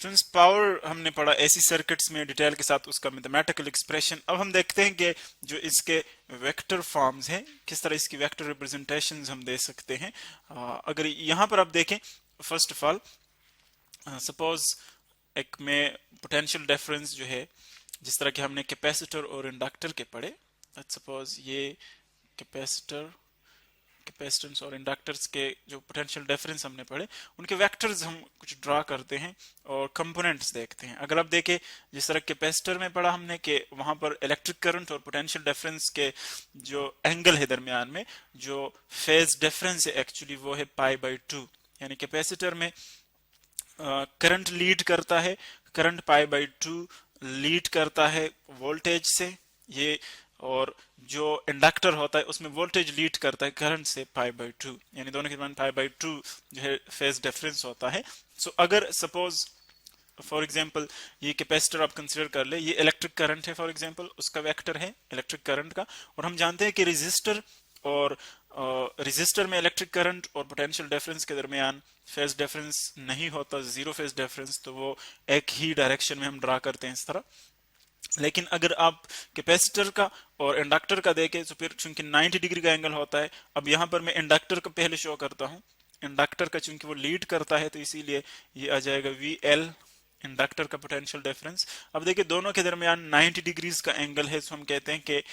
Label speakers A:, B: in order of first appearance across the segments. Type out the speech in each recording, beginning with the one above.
A: Students power हमने पढ़ा AC circuits में डिटेल के साथ उसका मैथमेटिकल एक्सप्रेशन। अब हम देखते हैं कि जो इसके वेक्टर फॉर्म्स हैं किस तरह इसकी वेक्टर रिप्रेजेंटेशंस हम दे सकते हैं। अगर यहाँ पर आप देखें फर्स्ट ऑफ ऑल सपोज एक में पोटेंशियल डिफरेंस जो है जिस तरह के हमने कैपेसिटर और इंडक्टर के पढ़े, सपोज ये कैपेसिटर कैपेसिटेंस और इंडक्टर्स के जो पोटेंशियल डिफरेंस हमने पढ़े उनके वेक्टर्स हम कुछ ड्रा करते हैं और कंपोनेंट्स देखते हैं। अगर आप देखें जिस तरह कैपेसिटर में पढ़ा हमने कि वहां पर इलेक्ट्रिक करंट और पोटेंशियल डिफरेंस के जो एंगल है दरमियान में जो फेज डिफरेंस है एक्चुअली वो है π/2, यानी कैपेसिटर में करंट लीड करता है, करंट π/2 लीड करता है वोल्टेज से ये, और जो इंडक्टर होता है उसमें वोल्टेज लीड करता है करंट से π/2, यानी दोनों के दरमियान π/2 जो है फेज डिफरेंस होता है। सो अगर सपोज फॉर एग्जांपल ये कैपेसिटर आप कंसीडर कर ले, ये इलेक्ट्रिक करंट है फॉर एग्जांपल, उसका वेक्टर है इलेक्ट्रिक करंट का, और हम जानते हैं कि रेजिस्टर में इलेक्ट्रिक करंट और पोटेंशियल डिफरेंस के दरमियान फेज डिफरेंस नहीं होता, जीरो फेज डिफरेंस, तो वो एक ही डायरेक्शन में हम ड्रा करते हैं इस तरह। लेकिन अगर आप कैपेसिटर का और इंडक्टर का देखें तो फिर चूंकि 90 डिग्री का एंगल होता है। अब यहां पर मैं इंडक्टर को पहले शो करता हूं, इंडक्टर का चूंकि वो लीड करता है तो इसीलिए ये आ जाएगा VL इंडक्टर का पोटेंशियल डिफरेंस। अब देखिए दोनों के दरमियान 90 डिग्रीज का एंगल है, तो हम कहते हैं कि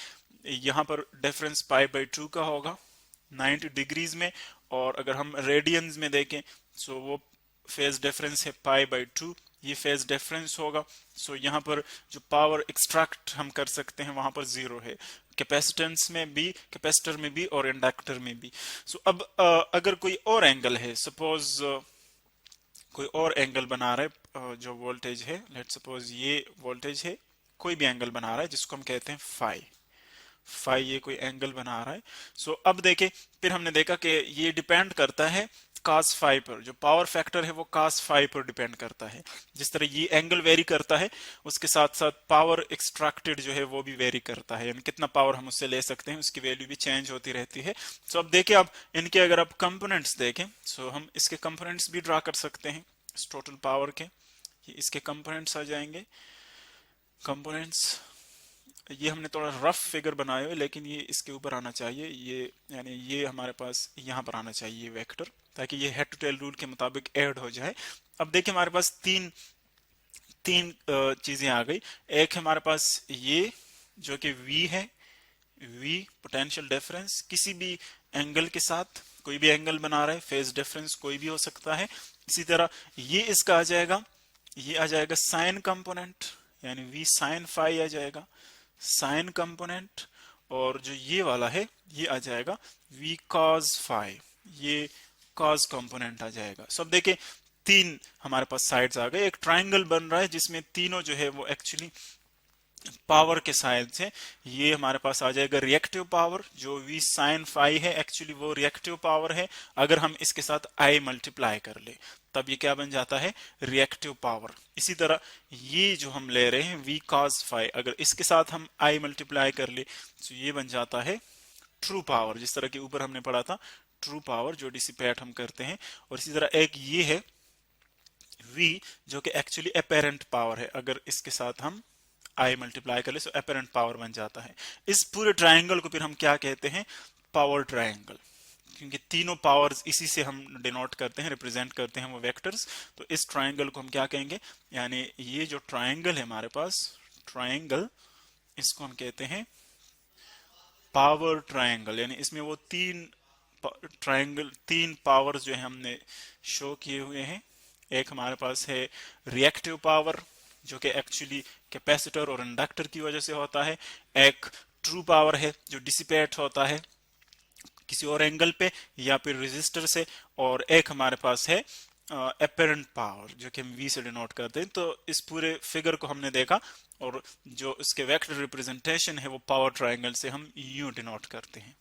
A: यहां पर डिफरेंस π/2 का होगा 90 डिग्रीज में, और अगर हम रेडियंस में देखें तो वो फेज डिफरेंस है π/2, ये फेज डिफरेंस होगा। सो यहाँ पर जो पावर एक्सट्रैक्ट हम कर सकते हैं वहां पर जीरो है, कैपेसिटेंस में भी, कैपेसिटर में भी और इंडक्टर में भी। सो अब अगर कोई और एंगल है, सपोज कोई और एंगल बना रहा है जो वोल्टेज है, लेट्स सपोज ये वोल्टेज है, कोई भी एंगल बना रहा है जिसको हम कहते हैं फाई, ये कोई एंगल बना रहा है। सो अब देखें फिर हमने देखा कि ये डिपेंड करता है cos फाई पर, जो पावर फैक्टर है वो cos फाई पर डिपेंड करता है। जिस तरह ये एंगल वेरी करता है उसके साथ साथ पावर एक्सट्रैक्टेड जो है वो भी वेरी करता है, यानी कितना पावर हम उससे ले सकते हैं उसकी वैल्यू भी चेंज होती रहती है। सो अब देखिए अब इनके अगर आप कंपोनेंट्स देखें सो हम इसके कंपोनेंट्स भी ड्रा कर सकते हैं इस टोटल पावर के, ये इसके कंपोनेंट्स आ जाएंगे। कंपोनेंट्स ये हमने थोड़ा रफ फिगर बनाया है लेकिन ये इसके ऊपर आना चाहिए, ये यानी ये हमारे पास यहाँ पर आना चाहिए वेक्टर, ताकि ये हेड टू टेल रूल के मुताबिक ऐड हो जाए। अब देखिए हमारे पास तीन चीजें आ गई। एक है हमारे पास ये जो कि V है, V पोटेंशियल डिफरेंस किसी भी एंगल के साथ, कोई भी एंगल बना रहा है, फेज डिफरेंस कोई भी हो सकता है। इसी तरह ये इसका आ जाएगा, ये आ जाएगा साइन कंपोनेंट, यानी V साइन फाई आ जाएगा साइन कंपोनेंट, और जो ये वाला है ये आ जाएगा V cos फाई, ये cos कंपोनेंट आ जाएगा। सब देखें तीन हमारे पास साइड्स आ गए, एक ट्रायंगल बन रहा है जिसमें तीनों जो है वो एक्चुअली पावर के साइड्स है। ये हमारे पास आ जाएगा रिएक्टिव पावर, जो V साइन फाई है एक्चुअली वो रिएक्टिव पावर है। अगर हम इसके साथ I मल्टीप्लाई कर ले तब ये क्या बन जाता है, रिएक्टिव पावर। इसी तरह ये जो हम ले रहे हैं V cos फाई, अगर इसके साथ हम I मल्टीप्लाई कर ले तो ये बन जाता है ट्रू पावर, जिस तरह के ऊपर हमने पढ़ा था ट्रू पावर जो डिसिपेट हम करते हैं। और इसी तरह एक ये है V जो कि एक्चुअली अपेरेंट पावर है, अगर इसके साथ हम I मल्टीप्लाई कर ले तो अपेरेंट पावर बन जाता है। इस पूरे ट्रायंगल को फिर हम क्या कहते हैं, पावर ट्रायंगल, क्योंकि तीनों पावर्स इसी से हम डिनोट करते हैं, रिप्रेजेंट करते हैं वो वेक्टर्स। तो इस ट्रायंगल को हम क्या कहेंगे, यानी ये जो ट्रायंगल है हमारे पास ट्रायंगल, इसको हम कहते हैं पावर ट्रायंगल, यानी इसमें वो तीन ट्रायंगल, तीन पावर्स जो है हमने शो किए हुए हैं। एक हमारे पास है रिएक्टिव पावर जो कि एक्चुअली कैपेसिटर और इंडक्टर की वजह से होता है, एक ट्रू पावर है जो डिसिपेट होता है किसी और एंगल पे या फिर रेजिस्टर से, और एक हमारे पास है अपेरेंट पावर जो कि हम V से डिनोट करते हैं। तो इस पूरे फिगर को हमने देखा और जो इसके वेक्टर रिप्रेजेंटेशन है वो पावर ट्रायंगल से हम यूं डिनोट करते हैं।